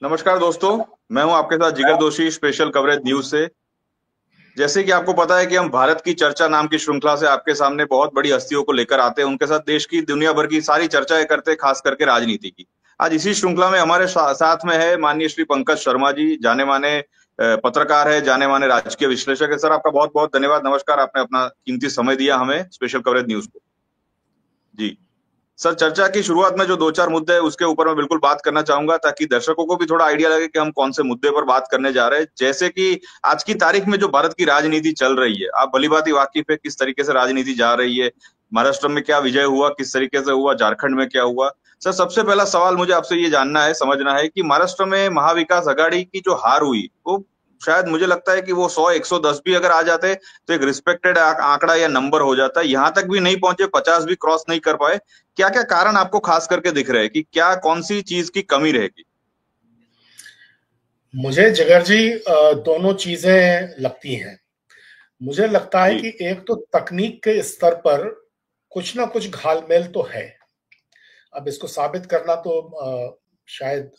नमस्कार दोस्तों। मैं हूं आपके साथ जिगर दोषी, स्पेशल कवरेज न्यूज से। जैसे कि आपको पता है कि हम भारत की चर्चा नाम की श्रृंखला से आपके सामने बहुत बड़ी हस्तियों को लेकर आते हैं, उनके साथ देश की दुनिया भर की सारी चर्चाएं करते हैं, खास करके राजनीति की। आज इसी श्रृंखला में हमारे साथ में है माननीय श्री पंकज शर्मा जी, जाने माने पत्रकार है, जाने माने राजकीय विश्लेषक है। सर, आपका बहुत बहुत धन्यवाद, नमस्कार, आपने अपना कीमती समय दिया हमें स्पेशल कवरेज न्यूज को। जी सर, चर्चा की शुरुआत में जो दो चार मुद्दे हैं उसके ऊपर मैं बिल्कुल बात करना चाहूंगा, ताकि दर्शकों को भी थोड़ा आइडिया लगे कि हम कौन से मुद्दे पर बात करने जा रहे हैं। जैसे कि आज की तारीख में जो भारत की राजनीति चल रही है, आप भलीभांति वाकिफ है किस तरीके से राजनीति जा रही है। महाराष्ट्र में क्या विजय हुआ, किस तरीके से हुआ, झारखंड में क्या हुआ। सर, सबसे पहला सवाल मुझे आपसे ये जानना है, समझना है कि महाराष्ट्र में महाविकास आघाड़ी की जो हार हुई वो शायद मुझे लगता है कि वो 100 110 भी अगर आ जाते तो एक रिस्पेक्टेड आंकड़ा या नंबर हो जाता है। यहाँ तक भी नहीं पहुंचे, 50 भी क्रॉस नहीं कर पाए। क्या क्या कारण आपको खास करके दिख रहे हैं कि क्या कौन सी चीज की कमी रहेगी? मुझे जिगर जी दोनों चीजें लगती हैं। मुझे लगता है जी। कि एक तो तकनीक के स्तर पर कुछ ना कुछ घालमेल तो है। अब इसको साबित करना तो शायद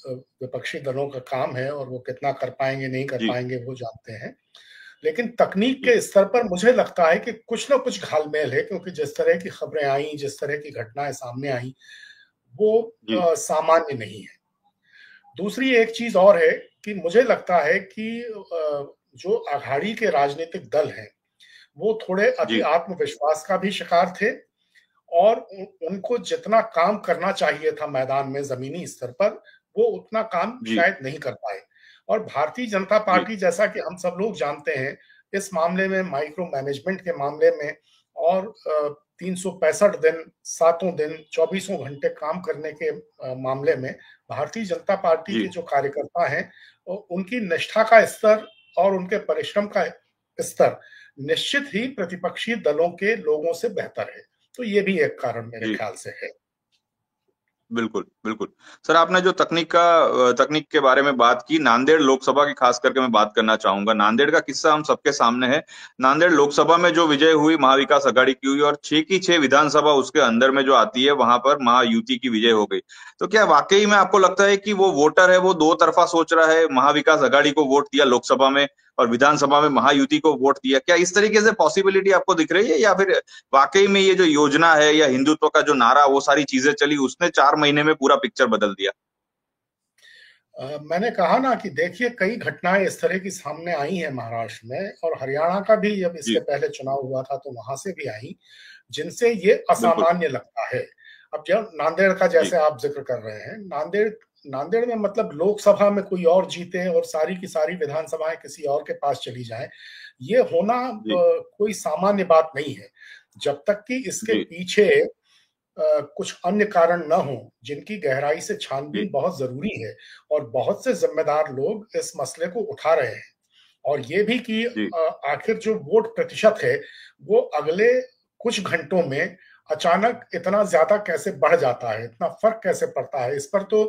विपक्षी दलों का काम है, और वो कितना कर पाएंगे नहीं कर जी। पाएंगे वो जानते हैं। लेकिन तकनीक जी। के स्तर पर मुझे लगता है कि कुछ ना कुछ घालमेल है, क्योंकि जिस तरह की खबरें आई, जिस तरह की घटनाएं सामने आई, वो जी। सामान्य नहीं है। दूसरी एक चीज और है कि मुझे लगता है कि जो आघाड़ी के राजनीतिक दल हैं, वो थोड़े अति जी। आत्मविश्वास का भी शिकार थे, और उनको जितना काम करना चाहिए था मैदान में जमीनी स्तर पर, वो उतना काम जी। शायद नहीं कर पाए। और भारतीय जनता जी। पार्टी, जैसा कि हम सब लोग जानते हैं, इस मामले में, माइक्रो मैनेजमेंट के मामले में, और 365 दिन, सातों दिन, 24 घंटे काम करने के मामले में, भारतीय जनता पार्टी के जी। जो कार्यकर्ता हैं, उनकी निष्ठा का स्तर और उनके परिश्रम का स्तर निश्चित ही प्रतिपक्षी दलों के लोगों से बेहतर है। तो ये भी एक कारण मेरे जी। ख्याल से है। बिल्कुल, बिल्कुल। सर, आपने जो तकनीक के बारे में बात की, नांदेड़ लोकसभा की खास करके मैं बात करना चाहूंगा। नांदेड़ का किस्सा हम सबके सामने है। नांदेड़ लोकसभा में जो विजय हुई महाविकास आघाड़ी की हुई, और 6 की 6 विधानसभा उसके अंदर में जो आती है, वहां पर महायुति की विजय हो गई। तो क्या वाकई में आपको लगता है कि वो वोटर है वो दो तरफा सोच रहा है, महाविकास आघाड़ी को वोट दिया लोकसभा में और विधानसभा में महायुति को वोट दिया? क्या इस तरीके से पॉसिबिलिटी आपको दिख रही है, या फिर वाकई में ये जो योजना है या हिंदुत्व का जो नारा, वो सारी चीजें चली, उसने 4 महीने में पूरा पिक्चर बदल दिया? मैंने कहा ना कि देखिए, कई घटनाएं इस तरह की सामने आई हैं महाराष्ट्र में, और हरियाणा का भी जब इसके जी। पहले चुनाव हुआ था तो वहां से भी आई, जिनसे ये बिल्कुल। असामान्य लगता है। अब जब नांदेड़ का जी। जैसे आप जिक्र कर रहे हैं, नांदेड़ नांदेड़ में मतलब लोकसभा में कोई और जीते और सारी की सारी विधानसभाएं किसी और के पास चली जाएं, ये होना जी। कोई सामान्य बात नहीं है। जब तक कि इसके जी। पीछे कुछ अन्य कारण न हो, जिनकी गहराई से जी। छानबीन बहुत जरूरी है। और बहुत से जिम्मेदार लोग इस मसले को उठा रहे हैं। और ये भी कि जी। आखिर जो वोट प्रतिशत है, वो अगले कुछ घंटों में अचानक इतना ज्यादा कैसे बढ़ जाता है, इतना फर्क कैसे पड़ता है, इस पर तो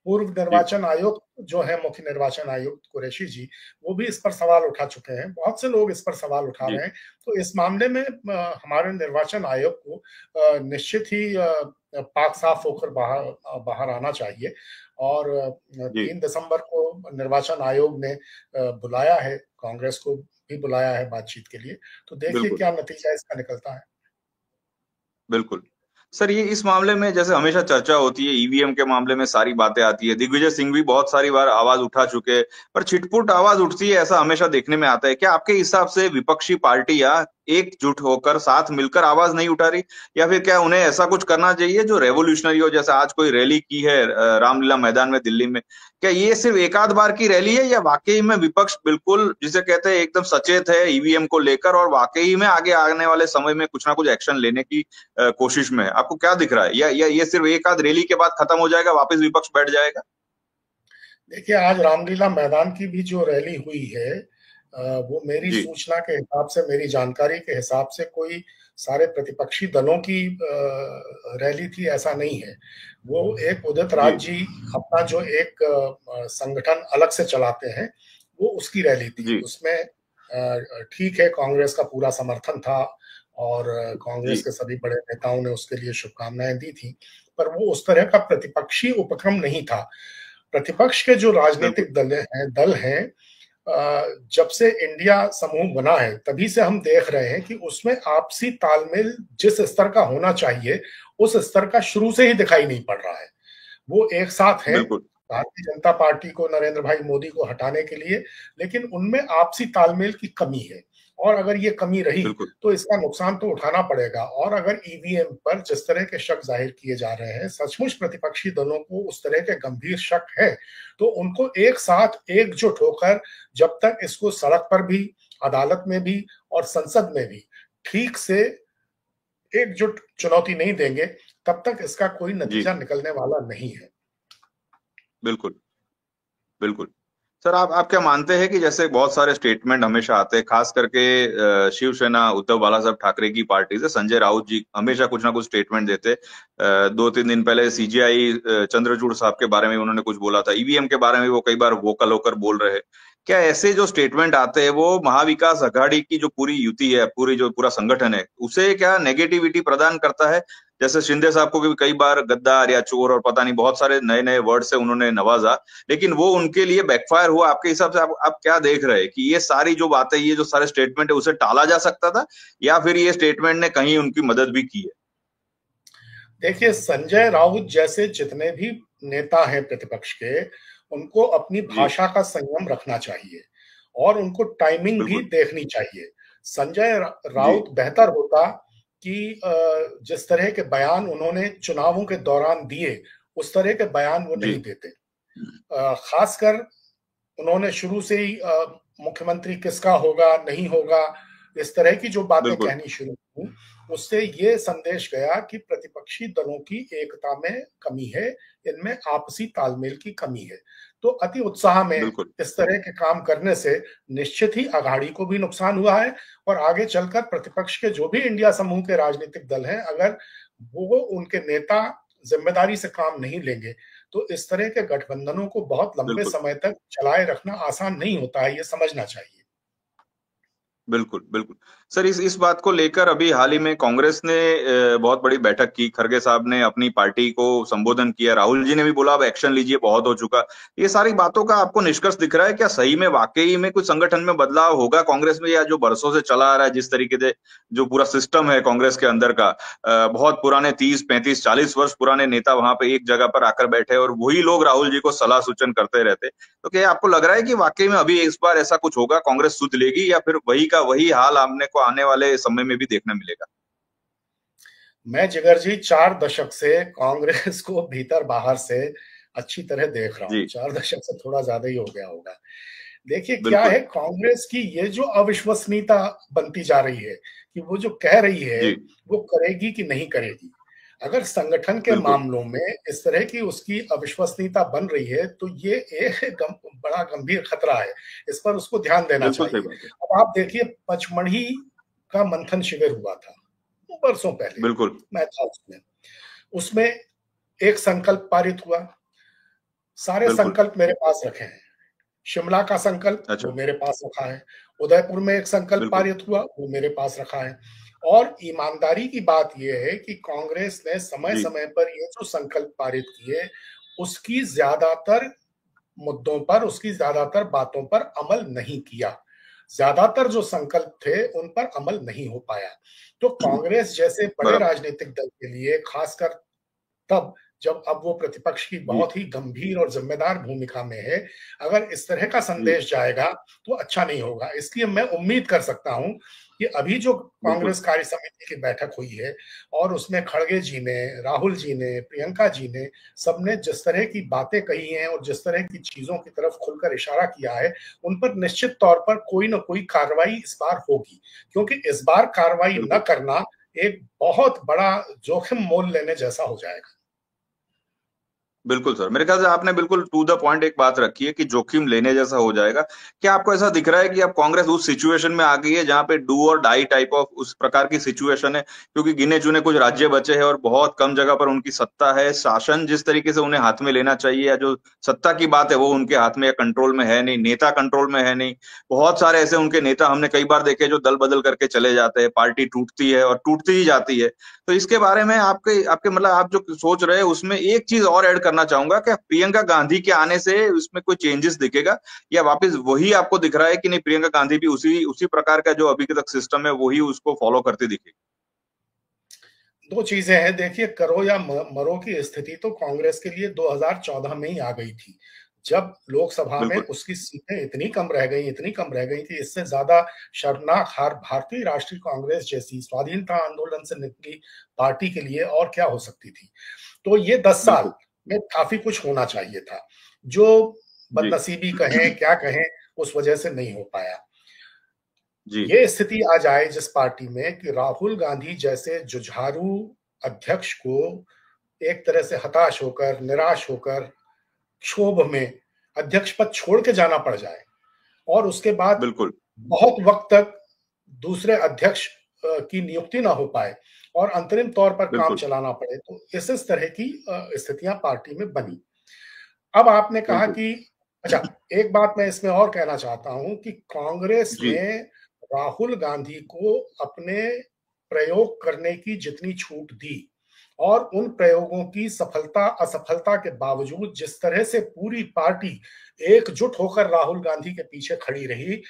पूर्व जी। निर्वाचन आयोग जो है, मुख्य निर्वाचन आयुक्त कुरैशी जी, वो भी इस पर सवाल उठा चुके हैं। बहुत से लोग इस पर सवाल उठा रहे जी। हैं। तो इस मामले में हमारे निर्वाचन आयोग को निश्चित ही पाक साफ होकर बाहर बाहर आना चाहिए। और जी। 3 दिसंबर को निर्वाचन आयोग ने बुलाया है, कांग्रेस को भी बुलाया है बातचीत के लिए। तो देखिए बिल्कुल। क्या नतीजा इसका निकलता है। बिल्कुल। सर, ये इस मामले में जैसे हमेशा चर्चा होती है, ईवीएम के मामले में सारी बातें आती है, दिग्विजय सिंह भी बहुत सारी बार आवाज उठा चुके हैं, पर छिटपुट आवाज उठती है ऐसा हमेशा देखने में आता है। क्या आपके हिसाब से विपक्षी पार्टियां एकजुट होकर साथ मिलकर आवाज नहीं उठा रही, या फिर क्या उन्हें ऐसा कुछ करना चाहिए जो रेवोल्यूशनरी हो? जैसे आज कोई रैली की है रामलीला मैदान में दिल्ली में, क्या ये सिर्फ एक आध बार की रैली है, या वाकई में विपक्ष बिल्कुल जिसे कहते हैं एकदम सचेत है ईवीएम को लेकर, और वाकई में आगे आने वाले समय में कुछ ना कुछ एक्शन लेने की कोशिश में है? आपको क्या दिख रहा है, या ये सिर्फ एक आध रैली के बाद खत्म हो जाएगा, वापस विपक्ष बैठ जाएगा? देखिए, आज रामलीला मैदान की भी जो रैली हुई है, वो मेरी जी। सूचना के हिसाब से, मेरी जानकारी के हिसाब से, कोई सारे प्रतिपक्षी दलों की रैली थी ऐसा नहीं है। वो एक उदित राज जी। जी अपना जो एक संगठन अलग से चलाते हैं, वो उसकी रैली थी। जी। उसमें ठीक है, कांग्रेस का पूरा समर्थन था, और कांग्रेस जी। के सभी बड़े नेताओं ने उसके लिए शुभकामनाएं दी थी। पर वो उस तरह का प्रतिपक्षी उपक्रम नहीं था। प्रतिपक्ष के जो बिल्कुल राजनीतिक दल हैं, जब से इंडिया समूह बना है तभी से हम देख रहे हैं कि उसमें आपसी तालमेल जिस स्तर का होना चाहिए उस स्तर का शुरू से ही दिखाई नहीं पड़ रहा है। वो एक साथ हैं बिल्कुल भारतीय जनता पार्टी को, नरेंद्र भाई मोदी को हटाने के लिए, लेकिन उनमें आपसी तालमेल की कमी है। और अगर ये कमी रही बिल्कुल तो इसका नुकसान तो उठाना पड़ेगा। और अगर ईवीएम पर जिस तरह के शक जाहिर किए जा रहे हैं, सचमुच प्रतिपक्षी दलों को उस तरह के गंभीर शक है, तो उनको एक साथ एकजुट होकर जब तक इसको सड़क पर भी, अदालत में भी और संसद में भी ठीक से एकजुट चुनौती नहीं देंगे, तब तक इसका कोई जी नतीजा निकलने वाला नहीं है। बिल्कुल बिल्कुल। सर आप क्या मानते हैं कि जैसे बहुत सारे स्टेटमेंट हमेशा आते हैं, खास करके शिवसेना उद्धव बाला साहब ठाकरे की पार्टी से संजय राउत जी हमेशा कुछ ना कुछ स्टेटमेंट देते। 2-3 दिन पहले सीजीआई चंद्रचूड़ साहब के बारे में उन्होंने कुछ बोला था, ईवीएम के बारे में वो कई बार वोकल होकर बोल रहे हैं। क्या ऐसे जो स्टेटमेंट आते हैं वो महाविकास अघाड़ी की जो पूरी युति है, पूरा संगठन है, उसे क्या नेगेटिविटी प्रदान करता है? जैसे शिंदे साहब को भी कई बार गद्दार या चोर और पता नहीं बहुत सारे नए नए वर्ड से उन्होंने नवाजा, लेकिन वो उनके लिए बैकफायर हुआ। आपके हिसाब से आप क्या देख रहे हैं कि ये सारी जो बातें, ये जो सारे स्टेटमेंट है, उसे टाला जा सकता था या फिर ये स्टेटमेंट ने कहीं उनकी मदद भी की है? देखिए, संजय राउत जैसे जितने भी नेता हैं प्रतिपक्ष के, उनको अपनी जी भाषा का संयम रखना चाहिए और उनको टाइमिंग भी बिल्कुल देखनी चाहिए। संजय जी राउत बेहतर होता कि जिस तरह के बयान उन्होंने चुनावों के दौरान दिए, उस तरह के बयान वो जी नहीं देते। खासकर उन्होंने शुरू से ही मुख्यमंत्री किसका होगा, नहीं होगा, इस तरह की जो बातें बिल्कुल कहनी शुरू की, उससे ये संदेश गया कि प्रतिपक्षी दलों की एकता में कमी है, इनमें आपसी तालमेल की कमी है। तो अति उत्साह में बिल्कुल इस तरह के काम करने से निश्चित ही अघाड़ी को भी नुकसान हुआ है और आगे चलकर प्रतिपक्ष के जो भी इंडिया समूह के राजनीतिक दल हैं, अगर वो उनके नेता जिम्मेदारी से काम नहीं लेंगे तो इस तरह के गठबंधनों को बहुत लंबे बिल्कुल समय तक चलाए रखना आसान नहीं होता है, ये समझना चाहिए। बिल्कुल बिल्कुल। सर इस बात को लेकर अभी हाल ही में कांग्रेस ने बहुत बड़ी बैठक की, खरगे साहब ने अपनी पार्टी को संबोधन किया, राहुल जी ने भी बोला अब एक्शन लीजिए, बहुत हो चुका। ये सारी बातों का आपको निष्कर्ष दिख रहा है क्या? सही में वाकई में कुछ संगठन में बदलाव होगा कांग्रेस में, या जो बरसों से चला आ रहा है जिस तरीके से जो पूरा सिस्टम है कांग्रेस के अंदर का, बहुत पुराने 30-35-40 वर्ष पुराने नेता वहां पे एक जगह पर आकर बैठे और वही लोग राहुल जी को सलाह सूचन करते रहते, तो क्या आपको लग रहा है कि वाकई में अभी इस बार ऐसा कुछ होगा, कांग्रेस सुध लेगी, या फिर वही का वही हाल हमने को आने वाले समय में भी देखने मिलेगा? मैं जिगर जी 4 दशक से कांग्रेस को भीतर बाहर से अच्छी तरह देख रहा हूँ। जी 4 दशक से थोड़ा ज्यादा ही हो गया होगा। देखिए क्या बिल्कुल है, कांग्रेस की ये जो अविश्वसनीयता बनती जा रही है कि वो जो कह रही है जी वो करेगी कि नहीं करेगी। अगर संगठन के बिल्कुल मामलों में इस तरह की उसकी अविश्वसनीयता बन रही है तो ये एक बड़ा गंभीर खतरा है, इस पर उसको ध्यान देना बिल्कुल सही चाहिए। बात है। अब आप देखिए, पचमढ़ी का मंथन शिविर हुआ था बरसों पहले, बिल्कुल मैं था उसमें। उसमें एक संकल्प पारित हुआ, सारे बिल्कुल संकल्प मेरे पास रखे हैं। शिमला का संकल्प अच्छा वो मेरे पास रखा है, उदयपुर में एक संकल्प बिल्कुल पारित हुआ वो मेरे पास रखा है। और ईमानदारी की बात यह है कि कांग्रेस ने समय जी समय पर ये जो संकल्प पारित किए, उसकी ज्यादातर मुद्दों पर, उसकी ज्यादातर बातों पर अमल नहीं किया। ज्यादातर जो संकल्प थे उन पर अमल नहीं हो पाया। तो कांग्रेस जैसे बड़े बराबर राजनीतिक दल के लिए, खासकर तब जब अब वो प्रतिपक्ष की जी बहुत ही गंभीर और जिम्मेदार भूमिका में है, अगर इस तरह का जी संदेश जाएगा तो अच्छा नहीं होगा। इसलिए मैं उम्मीद कर सकता हूं कि अभी जो बिल्कुल कांग्रेस कार्य समिति की बैठक हुई है और उसमें खड़गे जी ने, राहुल जी ने, प्रियंका जी ने, सबने जिस तरह की बातें कही हैं और जिस तरह की चीजों की तरफ खुलकर इशारा किया है, उन पर निश्चित तौर पर कोई ना कोई कार्रवाई इस बार होगी। क्योंकि इस बार कार्रवाई न बिल्कुल करना एक बहुत बड़ा जोखिम मोल लेने जैसा हो जाएगा। बिल्कुल सर, मेरे ख्याल से आपने बिल्कुल टू द पॉइंट एक बात रखी है कि जोखिम लेने जैसा हो जाएगा। क्या आपको ऐसा दिख रहा है कि अब कांग्रेस उस सिचुएशन में आ गई है जहां पे डू और डाई टाइप ऑफ उस प्रकार की सिचुएशन है, क्योंकि गिने चुने कुछ राज्य बचे हैं और बहुत कम जगह पर उनकी सत्ता है, शासन जिस तरीके से उन्हें हाथ में लेना चाहिए या जो सत्ता की बात है वो उनके हाथ में या कंट्रोल में है नहीं, नेता कंट्रोल में है नहीं। बहुत सारे ऐसे उनके नेता हमने कई बार देखे जो दल बदल करके चले जाते हैं, पार्टी टूटती है और टूटती ही जाती है। तो इसके बारे में आपके आपके मतलब आप जो सोच रहे हैं उसमें एक चीज और ऐड करना चाहूंगा कि प्रियंका गांधी के आने से उसमें कोई चेंजेस दिखेगा, या वापस वही आपको दिख रहा है कि नहीं प्रियंका गांधी भी उसी उसी प्रकार का जो अभी तक सिस्टम है वही उसको फॉलो करती दिखेगी? दो चीजें हैं, देखिए, करो या मरो की स्थिति तो कांग्रेस के लिए 2014 में ही आ गई थी, जब लोकसभा में बिल्कुल। उसकी सीटें इतनी कम रह गई थी। इससे ज्यादा शर्मनाक हार भारतीय राष्ट्रीय कांग्रेस जैसी स्वाधीनता आंदोलन से निकली पार्टी के लिए और क्या हो सकती थी। तो ये 10 साल बिल्कुल। में काफी कुछ होना चाहिए था, जो जी। बदनसीबी कहें क्या कहें उस वजह से नहीं हो पाया। जी। ये स्थिति आ जाए जिस पार्टी में कि राहुल गांधी जैसे जुझारू अध्यक्ष को एक तरह से हताश होकर, निराश होकर, क्षोभ में अध्यक्ष पद छोड़ के जाना पड़ जाए, और उसके बाद बिल्कुल। बहुत वक्त तक दूसरे अध्यक्ष की नियुक्ति ना हो पाए और अंतरिम तौर पर काम बिल्कुल। चलाना पड़े, तो इस तरह की स्थितियां पार्टी में बनी। अब आपने कहा बिल्कुल। कि, अच्छा, एक बात मैं इसमें और कहना चाहता हूं कि कांग्रेस जी। ने राहुल गांधी को अपने प्रयोग करने की जितनी छूट दी, और उन प्रयोगों की सफलता असफलता के बावजूद जिस तरह से पूरी पार्टी एकजुट होकर राहुल गांधी के पीछे खड़ी रही,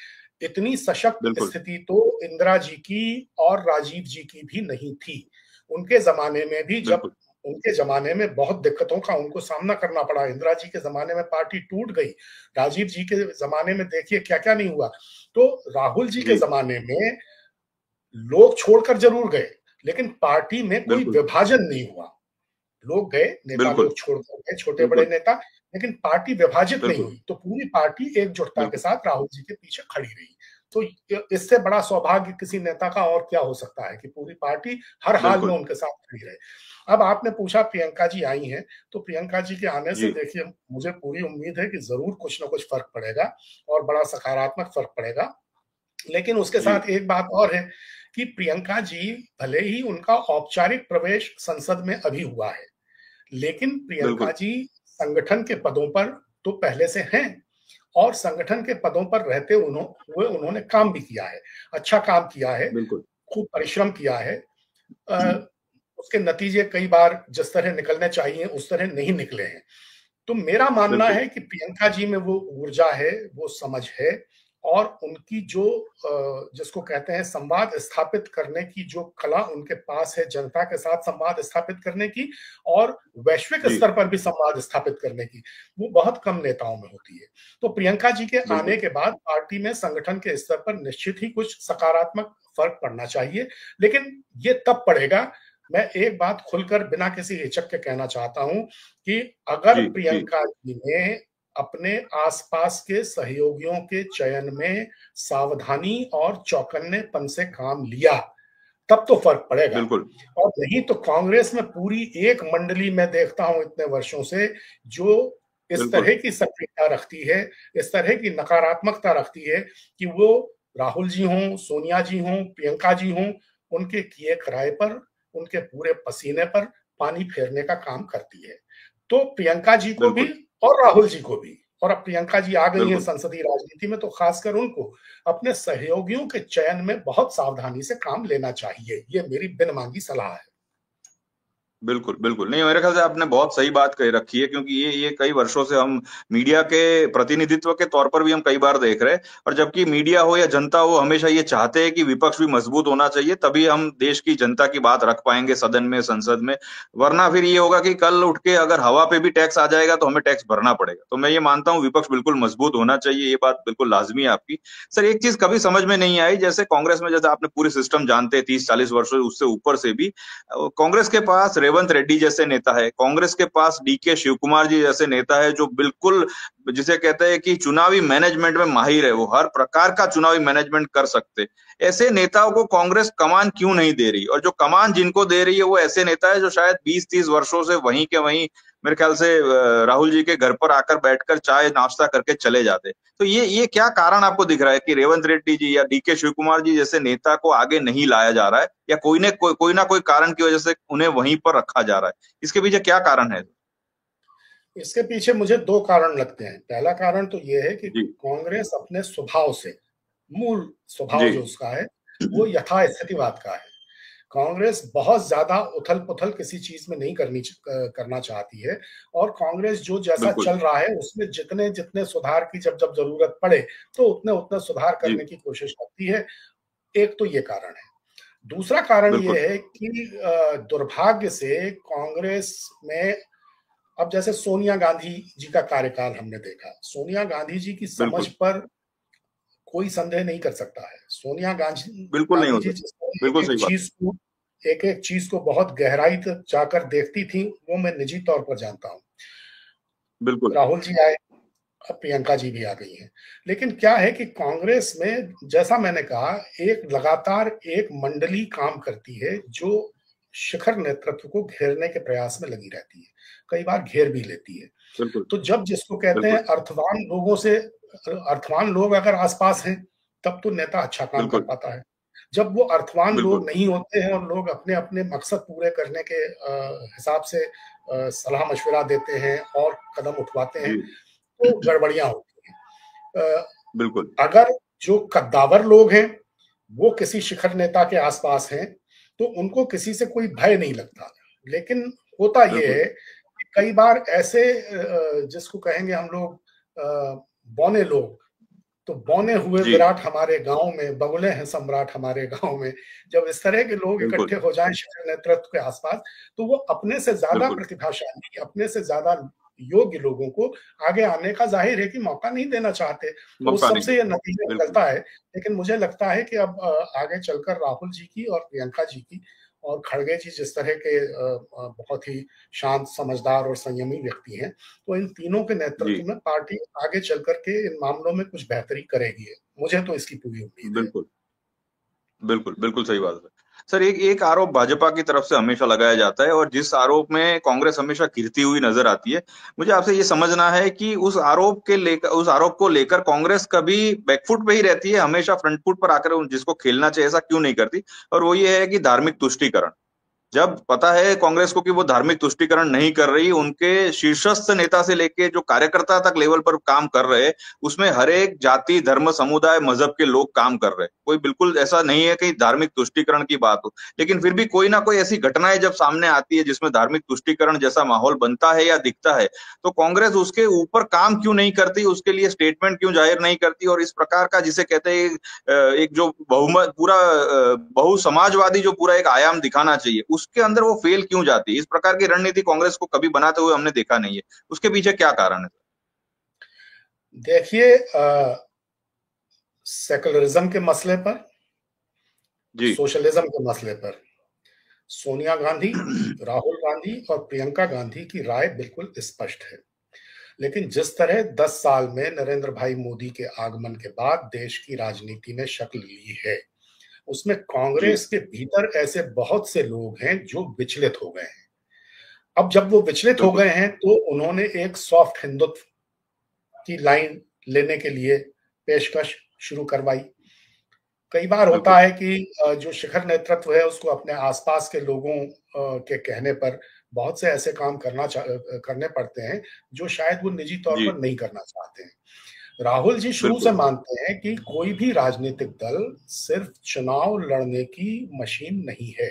इतनी सशक्त बिल्कुल। स्थिति तो इंदिरा जी की और राजीव जी की भी नहीं थी। उनके जमाने में भी, जब बिल्कुल। उनके जमाने में बहुत दिक्कतों का उनको सामना करना पड़ा। इंदिरा जी के जमाने में पार्टी टूट गई, राजीव जी के जमाने में देखिए क्या क्या नहीं हुआ। तो राहुल जी के जी। जमाने में लोग छोड़कर जरूर गए, लेकिन पार्टी में कोई बिल्कुल। विभाजन नहीं हुआ। लोग गए, नेता बिल्कुल। लोग छोड़कर गए, छोटे बड़े बिल्कुल। नेता, लेकिन पार्टी विभाजित नहीं बिल्कुल। हुई। तो पूरी पार्टी एकजुटता के बिल्कुल। साथ राहुल जी के पीछे खड़ी रही। तो इससे बड़ा सौभाग्य किसी नेता का और क्या हो सकता है कि पूरी पार्टी हर हाल में बिल्कुल। उनके साथ खड़ी रहे। अब आपने पूछा प्रियंका जी आई हैं, तो प्रियंका जी के आने से जी। देखिए मुझे पूरी उम्मीद है कि जरूर कुछ ना कुछ फर्क पड़ेगा, और बड़ा सकारात्मक फर्क पड़ेगा। लेकिन उसके जी। साथ एक बात और है कि प्रियंका जी, भले ही उनका औपचारिक प्रवेश संसद में अभी हुआ है, लेकिन प्रियंका बिल्कुल। जी संगठन के पदों पर तो पहले से हैं, और संगठन के पदों पर रहते हुए उन्होंने काम भी किया है, अच्छा काम किया है, बिल्कुल। खूब परिश्रम किया है। उसके नतीजे कई बार जिस तरह निकलने चाहिए उस तरह नहीं निकले हैं। तो मेरा मानना बिल्कुल। है कि प्रियंका जी में वो ऊर्जा है, वो समझ है, और उनकी जो जिसको कहते हैं संवाद स्थापित करने की जो कला उनके पास है, जनता के साथ संवाद स्थापित करने की और वैश्विक जी। स्तर पर भी संवाद स्थापित करने की, वो बहुत कम नेताओं में होती है। तो प्रियंका जी के आने बिल्कुल। के बाद पार्टी में संगठन के स्तर पर निश्चित ही कुछ सकारात्मक फर्क पड़ना चाहिए, लेकिन ये तब पड़ेगा, मैं एक बात खुलकर बिना किसी हिचक के कहना चाहता हूं कि अगर जी। जी। प्रियंका जी ने अपने आसपास के सहयोगियों के चयन में सावधानी और चौकन्नेपन से काम लिया, तब तो फर्क पड़ेगा। बिल्कुल। और नहीं तो कांग्रेस में पूरी एक मंडली में देखता हूं इतने वर्षों से, जो इस बिल्कुल। तरह की सक्रियता रखती है, इस तरह की नकारात्मकता रखती है कि वो राहुल जी हों, सोनिया जी हों, प्रियंका जी हों, उनके किए कराए पर, उनके पूरे पसीने पर पानी फेरने का काम करती है। तो प्रियंका जी को भी बिल्कुल। और राहुल जी को भी, और अब प्रियंका जी आ गई हैं बिल्कुल। संसदीय राजनीति में, तो खासकर उनको अपने सहयोगियों के चयन में बहुत सावधानी से काम लेना चाहिए। ये मेरी बिन मांगी सलाह है। बिल्कुल। बिल्कुल। नहीं, मेरे ख्याल से आपने बहुत सही बात कह रखी है, क्योंकि ये कई वर्षों से हम मीडिया के प्रतिनिधित्व के तौर पर भी हम कई बार देख रहे हैं, और जबकि मीडिया हो या जनता हो हमेशा ये चाहते हैं कि विपक्ष भी मजबूत होना चाहिए, तभी हम देश की जनता की बात रख पाएंगे सदन में, संसद में। वरना फिर ये होगा कि कल उठ के अगर हवा पे भी टैक्स आ जाएगा तो हमें टैक्स भरना पड़ेगा। तो मैं ये मानता हूँ विपक्ष बिल्कुल मजबूत होना चाहिए, ये बात बिल्कुल लाजमी है आपकी। सर, एक चीज कभी समझ में नहीं आई, जैसे कांग्रेस में, जैसे आपने पूरी सिस्टम जानते हैं 30-40 वर्षों उससे ऊपर से भी, कांग्रेस के पास रेवंत रेड्डी जैसे नेता है, कांग्रेस के पास डीके शिव कुमार जी जैसे नेता है, जो बिल्कुल जिसे कहते हैं कि चुनावी मैनेजमेंट में माहिर है, वो हर प्रकार का चुनावी मैनेजमेंट कर सकते। ऐसे नेताओं को कांग्रेस कमान क्यों नहीं दे रही? और जो कमान जिनको दे रही है वो ऐसे नेता है जो शायद 20-30 वर्षों से वहीं के वहीं, मेरे ख्याल से राहुल जी के घर पर आकर बैठकर चाय नाश्ता करके चले जाते। तो ये क्या कारण आपको दिख रहा है कि रेवंत रेड्डी जी या डीके शिव कुमार जी जैसे नेता को आगे नहीं लाया जा रहा है, या कोई ना कोई कारण की वजह से उन्हें वहीं पर रखा जा रहा है? इसके पीछे क्या कारण है? इसके पीछे मुझे दो कारण लगते हैं। पहला कारण तो यह है कि जी। कांग्रेस अपने स्वभाव से, मूल स्वभाव जी। जो उसका है, वो यथास्थितिवाद का है। कांग्रेस बहुत ज्यादा उथल पुथल किसी चीज में नहीं करना चाहती है, और कांग्रेस जो जैसा बिल्कुल। चल रहा है उसमें जितने जितने सुधार की जब जब जरूरत पड़े तो उतने उतने सुधार जी। करने की कोशिश करती है। एक तो ये कारण है। दूसरा कारण बिल्कुल। ये है कि दुर्भाग्य से कांग्रेस में अब जैसे सोनिया गांधी जी का कार्यकाल हमने देखा, सोनिया गांधी जी की समझ बिल्कुल। पर कोई संदेह नहीं कर सकता है। सोनिया गांधी बिल्कुल नहीं गांधी हो जी सकता। जिस तरह बिल्कुल सही बात। एक एक चीज को बहुत गहराई तक जाकर देखती थी, वो मैं निजी तौर पर जानता हूँ। बिल्कुल। राहुल जी आए, अब प्रियंका जी भी आ गई हैं। लेकिन क्या है कि कांग्रेस में, जैसा मैंने कहा, एक लगातार एक मंडली काम करती है जो शिखर नेतृत्व को घेरने के प्रयास में लगी रहती है, कई बार घेर भी लेती है। बिल्कुल। तो जब जिसको कहते हैं बिल्कुल। अर्थवान लोगों से, अर्थवान लोग अगर आसपास हैं तब तो नेता अच्छा काम कर बिल्कुल। पाता है। जब वो अर्थवान लोग बिल्कुल। नहीं होते हैं और लोग अपने अपने मकसद पूरे करने के हिसाब से सलाह मशविरा देते हैं और कदम उठवाते जी। हैं, तो गड़बड़ियां होती हैं। बिल्कुल। अगर जो कद्दावर लोग हैं वो किसी शिखर नेता के आसपास हैं तो उनको किसी से कोई भय नहीं लगता। लेकिन होता यह बिल्कुल। है कि कई बार ऐसे जिसको कहेंगे हम लोग बौने लोग, तो बौने हुए जी। विराट हमारे गांव में, बगुले हैं सम्राट हमारे गांव में। जब इस तरह के लोग बिल्कुल। इकट्ठे हो जाएं शिखर नेतृत्व के आसपास, तो वो अपने से ज्यादा बिल्कुल। प्रतिभाशाली, अपने से ज्यादा योग्य लोगों को आगे आने का जाहिर है कि मौका नहीं देना चाहते। तो उस मौका नहीं सबसे ये देते। नतीजा बिल्कुल। निकलता है। लेकिन मुझे लगता है कि अब आगे चलकर राहुल जी की और प्रियंका जी की और खड़गे जी जिस तरह के बहुत ही शांत, समझदार और संयमी व्यक्ति हैं, तो इन तीनों के जी। नेतृत्व में पार्टी आगे चल करके इन मामलों में कुछ बेहतरी करेगी। मुझे तो इसकी पूरी उम्मीद है। बिल्कुल। बिल्कुल, बिल्कुल सही बात है। सर, एक एक आरोप भाजपा की तरफ से हमेशा लगाया जाता है और जिस आरोप में कांग्रेस हमेशा घिरती हुई नजर आती है। मुझे आपसे ये समझना है कि उस आरोप को लेकर कांग्रेस कभी बैकफुट पे ही रहती है, हमेशा फ्रंट फुट पर आकर जिसको खेलना चाहिए ऐसा क्यों नहीं करती? और वो ये है कि धार्मिक तुष्टीकरण। जब पता है कांग्रेस को कि वो धार्मिक तुष्टीकरण नहीं कर रही, उनके शीर्षस्थ नेता से लेके जो कार्यकर्ता तक लेवल पर काम कर रहे, उसमें हर एक जाति, धर्म, समुदाय, मजहब के लोग काम कर रहे। कोई बिल्कुल ऐसा नहीं है कि धार्मिक तुष्टीकरण की बात हो। लेकिन फिर भी कोई ना कोई ऐसी घटनाएं जब सामने आती है जिसमें धार्मिक तुष्टीकरण जैसा माहौल बनता है या दिखता है, तो कांग्रेस उसके ऊपर काम क्यों नहीं करती, उसके लिए स्टेटमेंट क्यों जाहिर नहीं करती और इस प्रकार का जिसे कहते हैं एक जो बहुमत पूरा बहु समाजवादी जो पूरा एक आयाम दिखाना चाहिए, उसके अंदर वो फेल क्यों जाती है? इस प्रकार की रणनीति कांग्रेस को कभी बनाते हुए हमने देखा नहीं है। उसके पीछे क्या कारण है? देखिए, सेकुलरिज्म के मसले पर, जी। सोशलिज्म के मसले पर सोनिया गांधी, राहुल गांधी और प्रियंका गांधी की राय बिल्कुल स्पष्ट है। लेकिन जिस तरह 10 साल में नरेंद्र भाई मोदी के आगमन के बाद देश की राजनीति ने शक्ल ली है, उसमें जी। कांग्रेस के भीतर ऐसे बहुत से लोग हैं जो विचलित हो गए हैं। अब जब वो विचलित हो बिल्कुल। गए हैं तो उन्होंने एक सॉफ्ट हिंदुत्व की लाइन लेने के लिए पेशकश शुरू करवाई। कई बार होता बिल्कुल। है कि जो शिखर नेतृत्व है उसको अपने आसपास के लोगों के कहने पर बहुत से ऐसे काम करने पड़ते हैं जो शायद वो निजी तौर जी। पर नहीं करना चाहते हैं। राहुल जी शुरू से बिल्कुल। मानते हैं कि कोई भी राजनीतिक दल सिर्फ चुनाव लड़ने की मशीन नहीं है।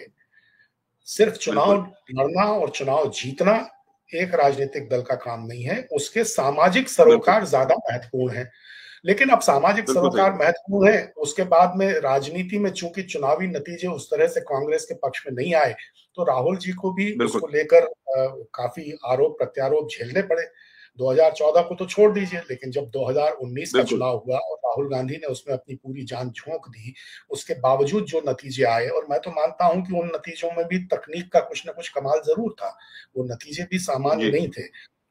सिर्फ चुनाव बिल्कुल। लड़ना और चुनाव जीतना एक राजनीतिक दल का काम नहीं है, उसके सामाजिक बिल्कुल। सरोकार ज्यादा महत्वपूर्ण है। लेकिन अब सामाजिक बिल्कुल सही सरोकार बात। महत्वपूर्ण है, उसके बाद में राजनीति में चूंकि चुनावी नतीजे उस तरह से कांग्रेस के पक्ष में नहीं आए, तो राहुल जी को भी बिल्कुल। उसको लेकर काफी आरोप प्रत्यारोप झेलने पड़े। 2014 को तो छोड़ दीजिए, लेकिन जब 2019 का बिल्कुल। चुनाव हुआ और राहुल गांधी ने उसमें अपनी पूरी जान झोंक दी, उसके बावजूद जो नतीजे आए, और मैं तो मानता हूं कि उन नतीजों में भी तकनीक का कुछ ना कुछ कमाल जरूर था, वो नतीजे भी सामान्य जी। नहीं थे।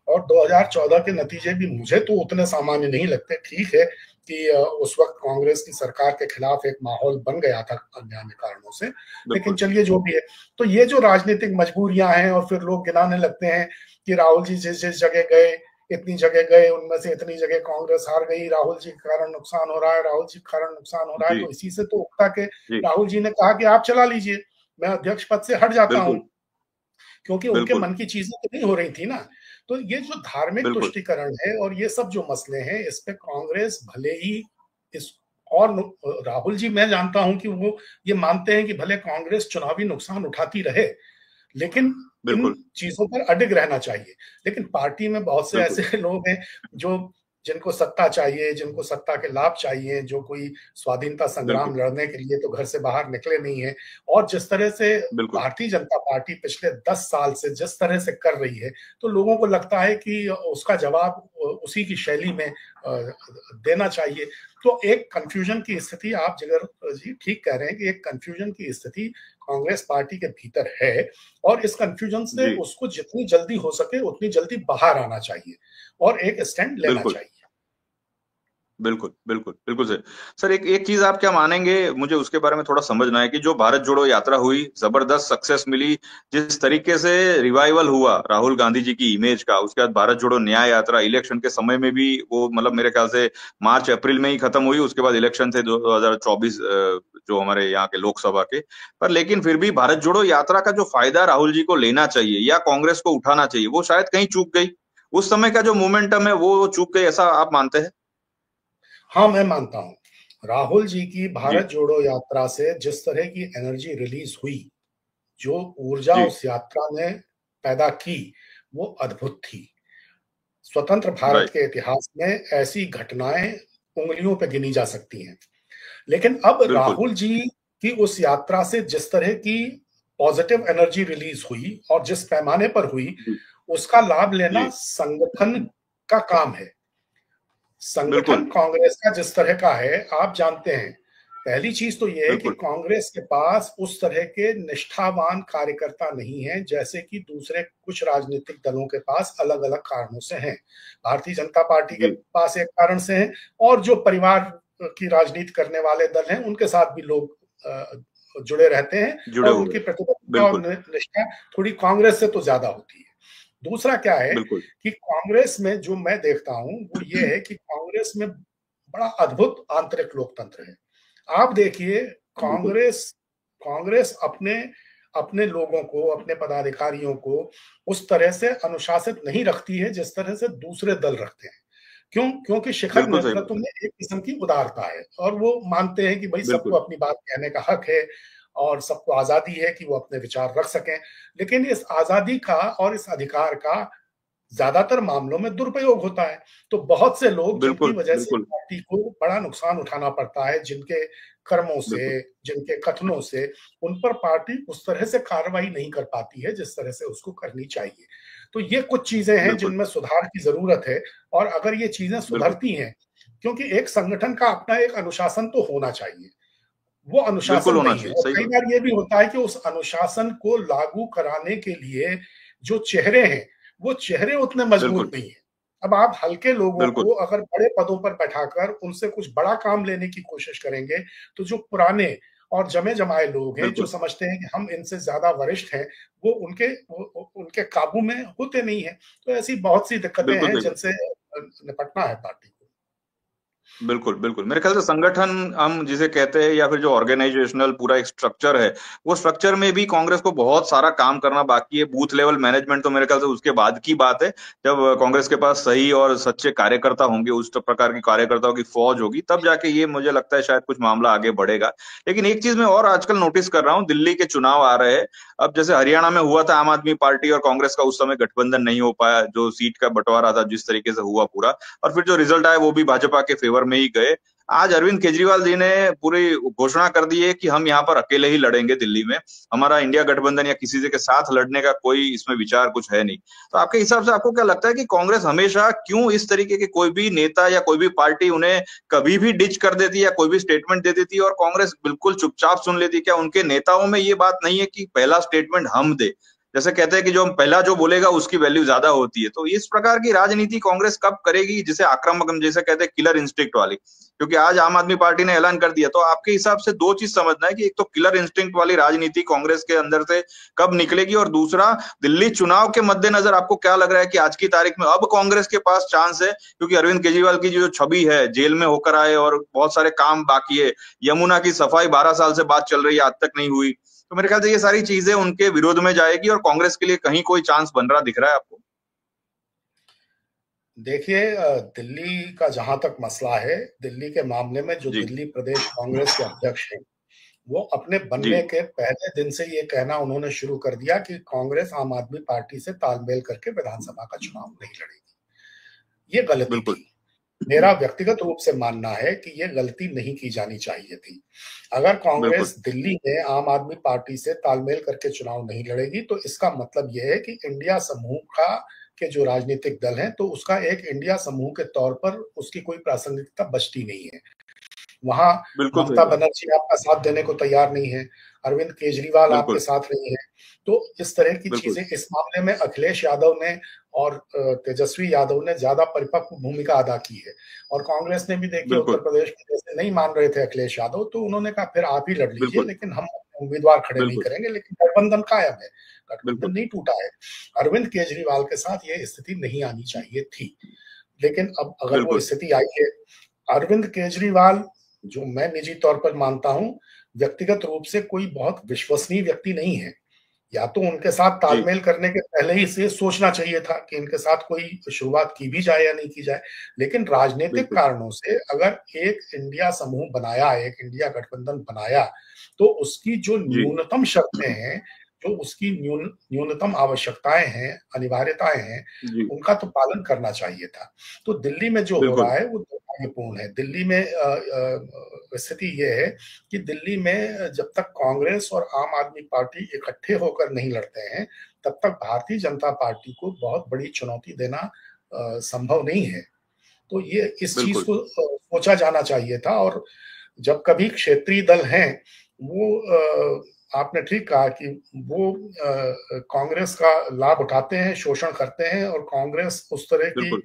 और 2014 के नतीजे भी मुझे तो उतने सामान्य नहीं लगते। ठीक है कि उस वक्त कांग्रेस की सरकार के खिलाफ एक माहौल बन गया था अन्य अन्य कारणों से, लेकिन बिल्कुल। चलिए जो भी है। तो ये जो राजनीतिक मजबूरियां हैं, और फिर लोग गिनाने लगते हैं कि राहुल जी जिस जिस जगह गए, इतनी जगह गए, उनमें से इतनी जगह कांग्रेस हार गई, राहुल जी के कारण नुकसान हो रहा है, राहुल जी के कारण नुकसान हो रहा है। जी। तो इसी से तो उकता के जी। राहुल जी ने कहा कि आप चला लीजिए, मैं अध्यक्ष पद से हट जाता हूं, बिल्कुल। क्योंकि उनके बिल्कुल। मन की चीजें तो नहीं हो रही थी ना। तो ये जो धार्मिक बिल्कुल। तुष्टिकरण है और ये सब जो मसले हैं, इस पे कांग्रेस भले ही इस और राहुल जी, मैं जानता हूं कि वो ये मानते हैं कि भले कांग्रेस चुनावी नुकसान उठाती रहे, लेकिन इन बिल्कुल, चीजों पर अडिग रहना चाहिए। लेकिन पार्टी में बहुत से बिल्कुल। ऐसे लोग हैं जो जिनको सत्ता चाहिए, जिनको सत्ता के लाभ चाहिए, जो कोई स्वाधीनता बिल्कुल, संग्राम लड़ने के लिए तो घर से बाहर निकले नहीं है। और जिस तरह से बिल्कुल। भारतीय जनता पार्टी पिछले 10 साल से जिस तरह से कर रही है, तो लोगों को लगता है कि उसका जवाब उसी की शैली में देना चाहिए। तो एक कंफ्यूजन की स्थिति, आप जिगर जी ठीक कह रहे हैं कि एक कंफ्यूजन की स्थिति कांग्रेस पार्टी के भीतर है, और इस कंफ्यूजन से जी, उसको जितनी जल्दी हो सके उतनी जल्दी बाहर आना चाहिए और एक स्टैंड लेना बिल्कुल। चाहिए। बिल्कुल, बिल्कुल, बिल्कुल सही। सर एक एक चीज़ आप क्या मानेंगे, मुझे उसके बारे में थोड़ा समझना है कि जो भारत जोड़ो यात्रा हुई, ज़बरदस्त सक्सेस मिली, जिस तरीके से रिवाइवल हुआ राहुल गांधी जी की इमेज का, उसके बाद भारत जोड़ो न्याय यात्रा इलेक्शन के समय में भी वो मतलब मेरे ख्याल से मार्च अप्रैल में ही खत्म हुई, उसके बाद इलेक्शन थे 2024 जो हमारे यहाँ के लोकसभा के। पर लेकिन फिर भी भारत जोड़ो यात्रा का जो फायदा राहुल जी को लेना चाहिए या कांग्रेस को उठाना चाहिए, वो शायद कहीं चूक गई। उस समय का जो मोमेंटम है वो चूक गई, ऐसा आप मानते हैं? हाँ, मैं मानता हूँ। राहुल जी की जी, भारत जोड़ो यात्रा से जिस तरह की एनर्जी रिलीज हुई, जो ऊर्जा जी, उस यात्रा ने पैदा की, वो अद्भुत थी। स्वतंत्र भारत राइट। के इतिहास में ऐसी घटनाएं उंगलियों पे गिनी जा सकती हैं। लेकिन अब बिल्कुल, राहुल जी की उस यात्रा से जिस तरह की पॉजिटिव एनर्जी रिलीज हुई और जिस पैमाने पर हुई, जी, उसका लाभ लेना जी, संगठन का काम है। संगठन बिल्कुल, कांग्रेस का जिस तरह का है, आप जानते हैं, पहली चीज तो यह है कि बिल्कुल, कांग्रेस के पास उस तरह के निष्ठावान कार्यकर्ता नहीं है जैसे कि दूसरे कुछ राजनीतिक दलों के पास अलग अलग कारणों से हैं। भारतीय जनता पार्टी के जी, पास एक कारण से है, और जो परिवार की राजनीति करने वाले दल हैं उनके साथ भी लोग जुड़े रहते हैं, जुड़े और हुए उनकी हैं, प्रतिबद्धता और बिल्कुल, निष्ठा थोड़ी कांग्रेस से तो ज्यादा होती है। दूसरा क्या है बिल्कुल, कि कांग्रेस में जो मैं देखता हूं वो ये है कि कांग्रेस में बड़ा अद्भुत आंतरिक लोकतंत्र है। आप देखिए, बिल्कुल, कांग्रेस कांग्रेस अपने अपने लोगों को, अपने पदाधिकारियों को उस तरह से अनुशासित नहीं रखती है जिस तरह से दूसरे दल रखते हैं। क्यों? क्योंकि शिखर बिल्कुल सही बात नेतृत्व है, में एक किस्म की उदारता है, और वो मानते हैं कि भाई सबको बिल्कुल, अपनी बात कहने का हक है और सबको आजादी है कि वो अपने विचार रख सकें। लेकिन इस आजादी का और इस अधिकार का ज्यादातर मामलों में दुरुपयोग होता है। तो बहुत से लोग जिनकी बिल्कुल, वजह से बिल्कुल, पार्टी को बड़ा नुकसान उठाना पड़ता है, जिनके कर्मों बिल्कुल, से, जिनके कथनों से, उन पर पार्टी उस तरह से कार्रवाई नहीं कर पाती है जिस तरह से उसको करनी चाहिए। तो ये कुछ चीजें हैं बिल्कुल, जिनमें सुधार की जरूरत है, और अगर ये चीजें बिल्कुल, सुधरती हैं, क्योंकि एक संगठन का अपना एक अनुशासन तो होना चाहिए, वो बिल्कुल अनुशासन होना नहीं है। चाहिए, और सही कई बात, बार ये भी होता है कि उस अनुशासन को लागू कराने के लिए जो चेहरे हैं, वो चेहरे उतने मजबूत बिल्कुल, नहीं है। अब आप हल्के लोगों बिल्कुल, को अगर बड़े पदों पर बैठाकर उनसे कुछ बड़ा काम लेने की कोशिश करेंगे, तो जो पुराने और जमे जमाए लोग हैं, जो बिल्कुल, समझते हैं कि हम इनसे ज्यादा वरिष्ठ हैं, वो उनके काबू में होते नहीं है। तो ऐसी बहुत सी दिक्कतें बिल्कुल हैं सही बात। जिनसे निपटना है पार्टी को। बिल्कुल, बिल्कुल। मेरे ख्याल से संगठन हम जिसे कहते हैं या फिर जो ऑर्गेनाइजेशनल पूरा एक स्ट्रक्चर है, वो स्ट्रक्चर में भी कांग्रेस को बहुत सारा काम करना बाकी है। बूथ लेवल मैनेजमेंट तो मेरे ख्याल से उसके बाद की बात है। जब कांग्रेस के पास सही और सच्चे कार्यकर्ता होंगे, उस प्रकार की कार्यकर्ताओं की फौज होगी, तब जाके ये मुझे लगता है शायद कुछ मामला आगे बढ़ेगा। लेकिन एक चीज़ मैं और आजकल नोटिस कर रहा हूँ, दिल्ली के चुनाव आ रहे हैं। अब जैसे हरियाणा में हुआ था आम आदमी पार्टी और कांग्रेस का उस समय गठबंधन नहीं हो पाया, जो सीट का बँटवारा था जिस तरीके से हुआ पूरा और फिर जो रिजल्ट आया वो भी भाजपा के फेवर में ही गए। आज अरविंद केजरीवाल जी ने पूरी घोषणा कर दी है कि हम यहाँ पर अकेले ही लड़ेंगे दिल्ली में। हमारा इंडिया गठबंधन या किसी से के साथ लड़ने का कोई इसमें विचार कुछ है नहीं। तो आपके हिसाब से आपको क्या लगता है कि कांग्रेस हमेशा क्यों इस तरीके के कोई भी नेता या कोई भी पार्टी उन्हें कभी भी डिच कर देती है या कोई भी स्टेटमेंट दे देती है और कांग्रेस बिल्कुल चुपचाप सुन लेती है? क्या उनके नेताओं में ये बात नहीं है कि पहला स्टेटमेंट हम दें? जैसे कहते हैं कि जो पहला जो बोलेगा उसकी वैल्यू ज्यादा होती है। तो इस प्रकार की राजनीति कांग्रेस कब करेगी जिसे आक्रामक हम जैसे कहते हैं किलर इंस्टिंक्ट वाली? क्योंकि आज आम आदमी पार्टी ने ऐलान कर दिया तो आपके हिसाब से दो चीज समझना है कि एक तो किलर इंस्टिंक्ट वाली राजनीति कांग्रेस के अंदर से कब निकलेगी और दूसरा दिल्ली चुनाव के मद्देनजर आपको क्या लग रहा है कि आज की तारीख में अब कांग्रेस के पास चांस है क्योंकि अरविंद केजरीवाल की जो छवि है जेल में होकर आए और बहुत सारे काम बाकी है, यमुना की सफाई 12 साल से बात चल रही है आज तक नहीं हुई, तो मेरे ख्याल से ये सारी चीजें उनके विरोध में जाएगी और कांग्रेस के लिए कहीं कोई चांस बन रहा दिख रहा है आपको? देखिए, दिल्ली का जहां तक मसला है, दिल्ली के मामले में जो जी दिल्ली प्रदेश कांग्रेस के अध्यक्ष हैं, वो अपने जी बनने के पहले दिन से ये कहना उन्होंने शुरू कर दिया कि कांग्रेस आम आदमी पार्टी से तालमेल करके विधानसभा का चुनाव नहीं लड़ेगी। ये गलती बिल्कुल। थी। मेरा व्यक्तिगत रूप से मानना है कि ये गलती नहीं की जानी चाहिए थी। अगर बिल्कुल। कांग्रेस दिल्ली में आम आदमी पार्टी से तालमेल करके चुनाव नहीं लड़ेगी, तो इसका मतलब यह है कि इंडिया समूह का के जो राजनीतिक दल हैं, तो उसका एक इंडिया समूह के तौर पर उसकी कोई प्रासंगिकता बचती नहीं है। वहां बिल्कुल सही ममता बात। बनर्जी आपका साथ देने को तैयार नहीं है, अरविंद केजरीवाल आपके बिल्कुल। साथ नहीं है। तो इस तरह की बिल्कुल। चीजें इस मामले में अखिलेश यादव ने और तेजस्वी यादव ने ज्यादा परिपक्व भूमिका अदा की है। और कांग्रेस ने भी देखिए, उत्तर बिल्कुल। प्रदेश में जैसे नहीं मान रहे थे अखिलेश यादव, तो उन्होंने कहा फिर आप ही लड़ लीजिए, बिल्कुल। लेकिन हम अपने उम्मीदवार खड़े नहीं बिल्कुल। करेंगे, लेकिन गठबंधन कायम है, गठबंधन बिल्कुल। नहीं टूटा है। अरविंद केजरीवाल के साथ ये स्थिति नहीं आनी चाहिए थी, लेकिन अब अगर वो बिल्कुल। स्थिति आई है, अरविंद केजरीवाल, जो मैं निजी तौर पर मानता हूं, व्यक्तिगत रूप से कोई बहुत विश्वसनीय व्यक्ति नहीं है। या तो उनके साथ जी तालमेल करने के पहले ही से सोचना चाहिए था कि इनके साथ कोई शुरुआत की भी जाए या नहीं की जाए। लेकिन राजनीतिक बिल्कुल। कारणों से अगर एक इंडिया समूह बनाया, एक इंडिया गठबंधन बनाया, तो उसकी जो जी न्यूनतम शर्तें हैं, जो उसकी न्यूनतम आवश्यकताएं हैं, अनिवार्यताएं हैं, जी उनका तो पालन करना चाहिए था। तो दिल्ली में जो हो बिल्कुल। रहा है वो दुर्भाग्यपूर्ण है। दिल्ली में स्थिति ये है कि दिल्ली में जब तक कांग्रेस और आम आदमी पार्टी इकट्ठे होकर नहीं लड़ते हैं, तब तक भारतीय जनता पार्टी को बहुत बड़ी चुनौती देना संभव नहीं है। तो ये इस चीज बिल्कुल। को सोचा जाना चाहिए था। और जब कभी क्षेत्रीय दल हैं, वो आपने ठीक कहा कि वो कांग्रेस का लाभ उठाते हैं, शोषण करते हैं, और कांग्रेस उस तरह की बिल्कुल।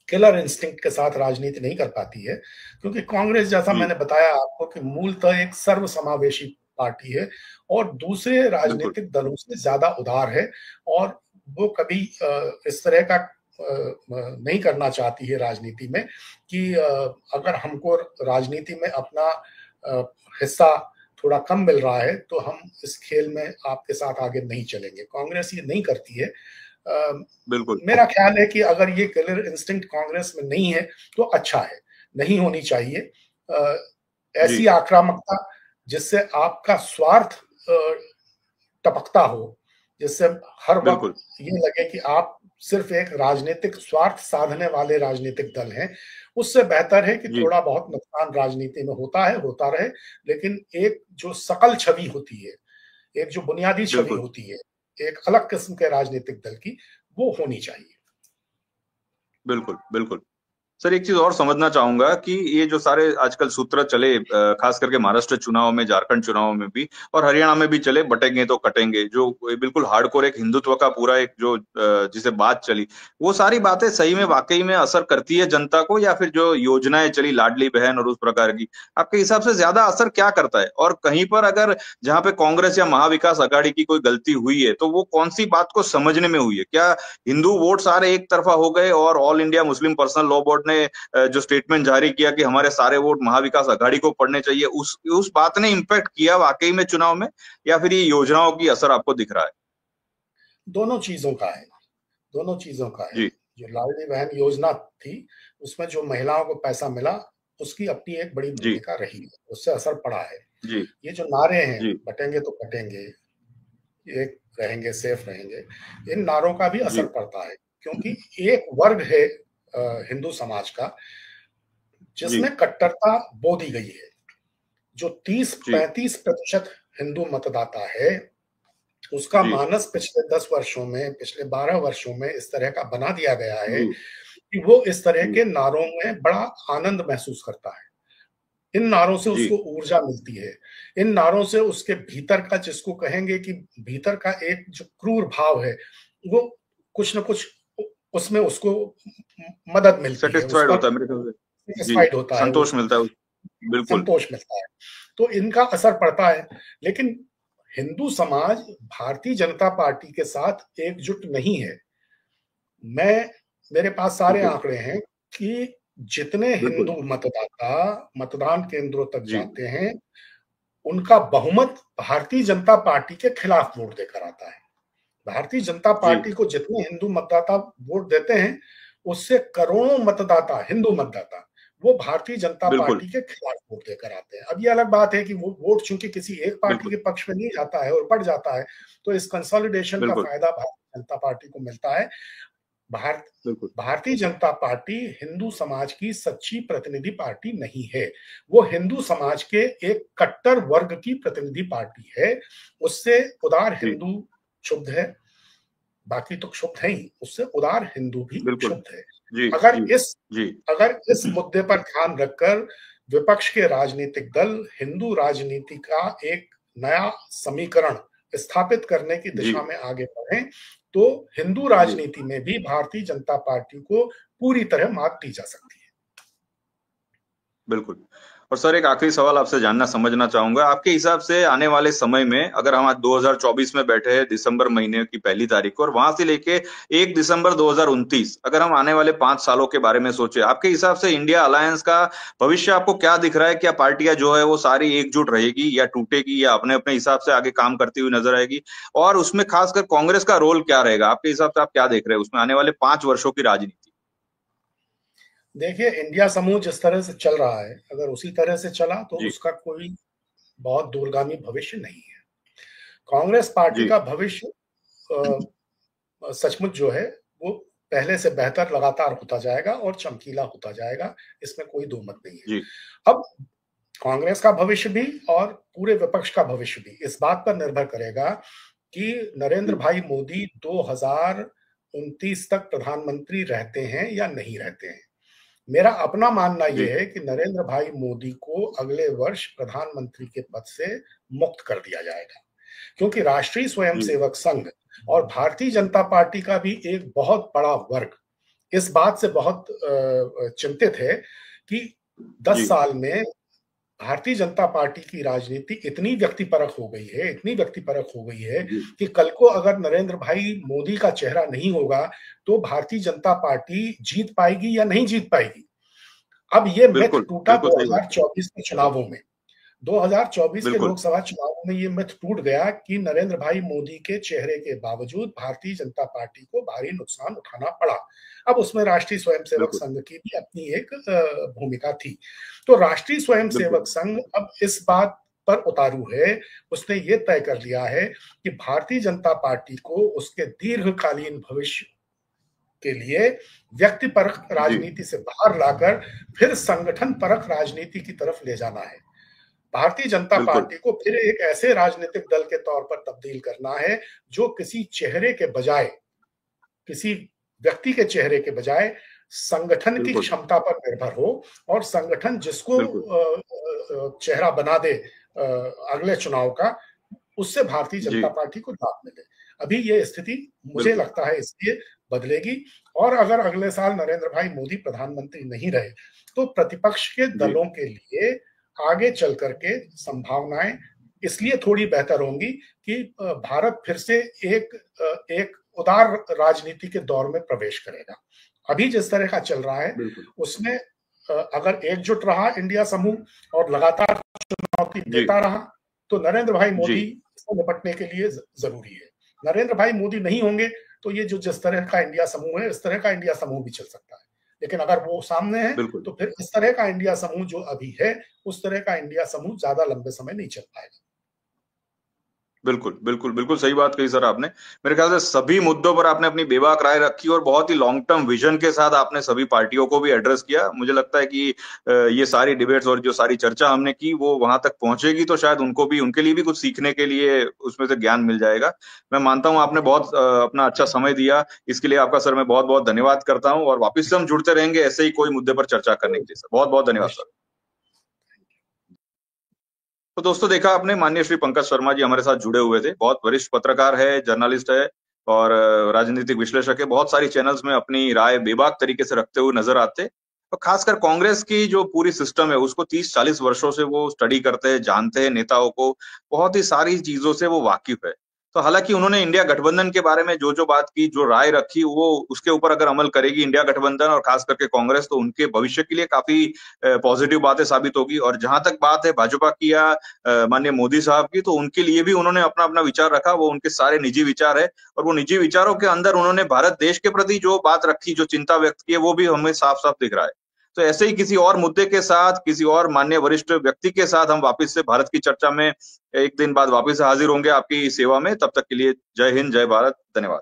किलर इंस्टिंक्ट के साथ राजनीति नहीं कर पाती है, क्योंकि कांग्रेस, जैसा जी मैंने बताया आपको, कि मूलतः एक सर्वसमावेशी पार्टी है और दूसरे बिल्कुल। राजनीतिक दलों से ज्यादा उदार है। और वो कभी इस तरह का नहीं करना चाहती है राजनीति में कि अगर हमको राजनीति में अपना हिस्सा थोड़ा कम मिल रहा है, तो हम इस खेल में आपके साथ आगे नहीं चलेंगे। कांग्रेस ये नहीं करती है। बिल्कुल। मेरा ख्याल है कि अगर ये किलर इंस्टिंक्ट कांग्रेस में नहीं है, तो अच्छा है, नहीं होनी चाहिए। जी ऐसी आक्रामकता जिससे आपका स्वार्थ टपकता हो, जिससे हर वक्त बिल्कुल। ये लगे कि आप सिर्फ एक राजनीतिक स्वार्थ साधने वाले राजनीतिक दल हैं, उससे बेहतर है कि जी थोड़ा बहुत नुकसान राजनीति में होता है, होता रहे, लेकिन एक जो सकल छवि होती है, एक जो बुनियादी छवि बिल्कुल। होती है, एक अलग किस्म के राजनीतिक दल की, वो होनी चाहिए। बिल्कुल। बिल्कुल। सर एक चीज और समझना चाहूंगा कि ये जो सारे आजकल सूत्र चले, खास करके महाराष्ट्र चुनाव में, झारखंड चुनाव में भी और हरियाणा में भी चले, बटेंगे तो कटेंगे, जो बिल्कुल हार्डकोर एक हिंदुत्व का पूरा एक जो जिसे बात चली, वो सारी बातें सही में वाकई में असर करती है जनता को, या फिर जो योजनाएं चली लाडली बहन और उस प्रकार की, आपके हिसाब से ज्यादा असर क्या करता है? और कहीं पर अगर जहां पे कांग्रेस या महाविकास आघाड़ी की कोई गलती हुई है, तो वो कौन सी बात को समझने में हुई है? क्या हिंदू वोट सारे एक तरफा हो गए और all India Muslim personal law board ने जो स्टेटमेंट जारी किया कि हमारे सारे वोट महाविकास आघाड़ी को पड़ने चाहिए, उस बात ने इम्पैक्ट किया वाकई में चुनाव में, या फिर ये योजनाओं की असर आपको दिख रहा है? दोनों चीजों का है, दोनों चीजों का है। जी जो लाडली बहन योजना थी, उसमें जो महिलाओं को पैसा मिला, उसकी अपनी एक बड़ी जी भूमिका रही है, उससे असर पड़ा है। जी ये जो नारे हैं, जी बटेंगे तो कटेंगे, एक रहेंगे, सेफ रहेंगे, इन नारों का भी असर जी पड़ता है, क्योंकि एक वर्ग है हिंदू समाज का, जी जिसमें कट्टरता बो दी गई है। जो जी 30-35% हिंदू मतदाता है, उसका जी मानस पिछले 10 वर्षों में, पिछले 12 वर्षों में इस तरह का बना दिया गया है जी कि वो इस तरह जी के नारों में बड़ा आनंद महसूस करता है। इन नारों से जी उसको ऊर्जा मिलती है। इन नारों से उसके भीतर का, जिसको कहेंगे कि भीतर का एक जो क्रूर भाव है, वो कुछ न कुछ उसमें उसको मदद मिलती है, उस सेटिस्फाइड पर होता है मेरे ख्याल से। जी सेटिस्फाइड होता है, संतोष मिलता है बिल्कुल। संतोष मिलता है। तो इनका असर पड़ता है। लेकिन हिंदू समाज भारतीय जनता पार्टी के साथ एकजुट नहीं है। मैं मेरे पास सारे बिल्कुल। आंकड़े हैं कि जितने बिल्कुल। हिंदू मतदाता मतदान केंद्रों तक जी जाते हैं, उनका बहुमत भारतीय जनता पार्टी के खिलाफ वोट देकर आता है। भारतीय जनता जी पार्टी को जितने हिंदू मतदाता वोट देते हैं, उससे करोड़ों मतदाता, हिंदू मतदाता, वो भारतीय जनता बिल्कुल पार्टी के खिलाफ वोट देकर आते हैं। अब ये अलग बात है कि वो वोट चूंकि किसी एक पार्टी बिल्कुल के पक्ष में नहीं जाता है और बढ़ जाता है, तो इस कंसोलिडेशन का बिल्कुल फायदा भारतीय जनता पार्टी को मिलता है। भारत बिल्कुल भारतीय जनता पार्टी हिंदू समाज की सच्ची प्रतिनिधि पार्टी नहीं है। वो हिंदू समाज के एक कट्टर वर्ग की प्रतिनिधि पार्टी है। उससे उदार जी हिंदू क्षुब्ध है, बाकी तो क्षुब्ध है ही, उससे उदार हिंदू भी बिल्कुल क्षुब्ध है। जी अगर जी इस जी अगर इस मुद्दे पर ध्यान रखकर विपक्ष के राजनीतिक दल हिंदू राजनीति का एक नया समीकरण स्थापित करने की जी दिशा में आगे बढ़े, तो हिंदू जी राजनीति में भी भारतीय जनता पार्टी को पूरी तरह मात दी जा सकती है। बिल्कुल। और सर एक आखिरी सवाल आपसे जानना समझना चाहूंगा, आपके हिसाब से आने वाले समय में अगर हम आज 2024 में बैठे हैं दिसंबर महीने की 1 तारीख को, और वहां से लेके 1 दिसंबर 2029, अगर हम आने वाले 5 सालों के बारे में सोचे, आपके हिसाब से इंडिया अलायंस का भविष्य आपको क्या दिख रहा है? क्या पार्टियां जो है वो सारी एकजुट रहेगी या टूटेगी या अपने अपने हिसाब से आगे काम करती हुई नजर आएगी? और उसमें खासकर कांग्रेस का रोल क्या रहेगा आपके हिसाब से? आप क्या देख रहे हैं उसमें आने वाले 5 वर्षों की राजनीति? देखिए, इंडिया समूह जिस तरह से चल रहा है, अगर उसी तरह से चला तो जी उसका कोई बहुत दूरगामी भविष्य नहीं है। कांग्रेस पार्टी जी का भविष्य सचमुच जो है वो पहले से बेहतर लगातार होता जाएगा और चमकीला होता जाएगा, इसमें कोई दो मत नहीं है। जी अब कांग्रेस का भविष्य भी और पूरे विपक्ष का भविष्य भी इस बात पर निर्भर करेगा कि नरेंद्र जी भाई मोदी 2029 तक प्रधानमंत्री रहते हैं या नहीं रहते हैं। मेरा अपना मानना जी यह है कि नरेंद्र भाई मोदी को अगले वर्ष प्रधानमंत्री के पद से मुक्त कर दिया जाएगा, क्योंकि राष्ट्रीय जी स्वयंसेवक संघ और भारतीय जनता पार्टी का भी एक बहुत बड़ा वर्ग इस बात से बहुत चिंतित है कि 10 जी साल में भारतीय जनता पार्टी की राजनीति इतनी व्यक्तिपरक हो गई है, इतनी व्यक्तिपरक हो गई है जी कि कल को अगर नरेंद्र भाई मोदी का चेहरा नहीं होगा तो भारतीय जनता पार्टी जीत पाएगी या नहीं जीत पाएगी। अब ये मिथ बिल्कुल टूटा बिल्कुल सही बात है। 2024 के चुनावों में। 2024 के बिल्कुल लोकसभा चुनाव में ये मिथ टूट गया कि नरेंद्र भाई मोदी के चेहरे के बावजूद भारतीय जनता पार्टी को भारी नुकसान उठाना पड़ा। अब उसमें राष्ट्रीय स्वयंसेवक बिल्कुल संघ की भी अपनी एक भूमिका थी। तो राष्ट्रीय बिल्कुल स्वयंसेवक संघ अब इस बात पर उतारू है, उसने ये तय कर लिया है कि भारतीय जनता पार्टी को उसके दीर्घकालीन भविष्य के लिए व्यक्तिपरक जी राजनीति से बाहर लाकर फिर संगठन परक राजनीति की तरफ ले जाना है। भारतीय जनता बिल्कुल पार्टी को फिर एक ऐसे राजनीतिक दल के तौर पर तब्दील करना है जो किसी चेहरे के बजाय, किसी व्यक्ति के चेहरे के बजाय संगठन की बिल्कुल क्षमता पर निर्भर हो और संगठन जिसको बिल्कुल चेहरा बना दे अगले चुनाव का, उससे भारतीय जी जनता पार्टी को लाभ मिले। अभी ये स्थिति मुझे बिल्कुल लगता है इसलिए बदलेगी, और अगर अगले साल नरेंद्र भाई मोदी प्रधानमंत्री नहीं रहे तो प्रतिपक्ष के जी दलों के लिए आगे चल करके संभावनाएं इसलिए थोड़ी बेहतर होंगी कि भारत फिर से एक उदार राजनीति के दौर में प्रवेश करेगा। अभी जिस तरह का चल रहा है बिल्कुल उसमें अगर एकजुट रहा इंडिया समूह और लगातार चुनौती जी देता रहा तो नरेंद्र भाई जी मोदी से निपटने के लिए जरूरी है। नरेंद्र भाई मोदी नहीं होंगे तो ये जो जिस तरह का इंडिया समूह है इस तरह का इंडिया समूह भी चल सकता है, लेकिन अगर वो सामने है बिल्कुल तो फिर इस तरह का इंडिया समूह जो अभी है उस तरह का इंडिया समूह ज्यादा लंबे समय नहीं चल पाएगा। बिल्कुल बिल्कुल बिल्कुल सही बात कही सर आपने। मेरे ख्याल से सभी मुद्दों पर आपने अपनी बेबाक राय रखी और बहुत ही लॉन्ग टर्म विजन के साथ आपने सभी पार्टियों को भी एड्रेस किया। मुझे लगता है कि ये सारी डिबेट्स और जो सारी चर्चा हमने की वो वहां तक पहुंचेगी तो शायद उनको भी, उनके लिए भी कुछ सीखने के लिए उसमें से ज्ञान मिल जाएगा। मैं मानता हूं आपने बहुत अपना अच्छा समय दिया, इसके लिए आपका सर मैं बहुत बहुत धन्यवाद करता हूं और वापिस से हम जुड़ते रहेंगे ऐसे ही कोई मुद्दे पर चर्चा करने के लिए। सर बहुत बहुत धन्यवाद सर। तो दोस्तों देखा आपने, माननीय श्री पंकज शर्मा जी हमारे साथ जुड़े हुए थे। बहुत वरिष्ठ पत्रकार है, जर्नलिस्ट है और राजनीतिक विश्लेषक है। बहुत सारी चैनल्स में अपनी राय बेबाक तरीके से रखते हुए नजर आते। और खासकर कांग्रेस की जो पूरी सिस्टम है उसको 30-40 वर्षों से वो स्टडी करते हैं, जानते हैं नेताओं को, बहुत ही सारी चीजों से वो वाकिफ है। तो हालांकि उन्होंने इंडिया गठबंधन के बारे में जो जो बात की, जो राय रखी, वो उसके ऊपर अगर अमल करेगी इंडिया गठबंधन और खास करके कांग्रेस, तो उनके भविष्य के लिए काफी पॉजिटिव बातें साबित होगी। और जहां तक बात है भाजपा की या माननीय मोदी साहब की, तो उनके लिए भी उन्होंने अपना अपना विचार रखा, वो उनके सारे निजी विचार है। और वो निजी विचारों के अंदर उन्होंने भारत देश के प्रति जो बात रखी, जो चिंता व्यक्त की है, वो भी हमें साफ साफ दिख रहा है। तो ऐसे ही किसी और मुद्दे के साथ, किसी और माननीय वरिष्ठ व्यक्ति के साथ हम वापस से भारत की चर्चा में एक दिन बाद वापस हाजिर होंगे आपकी सेवा में। तब तक के लिए जय हिंद, जय भारत, धन्यवाद।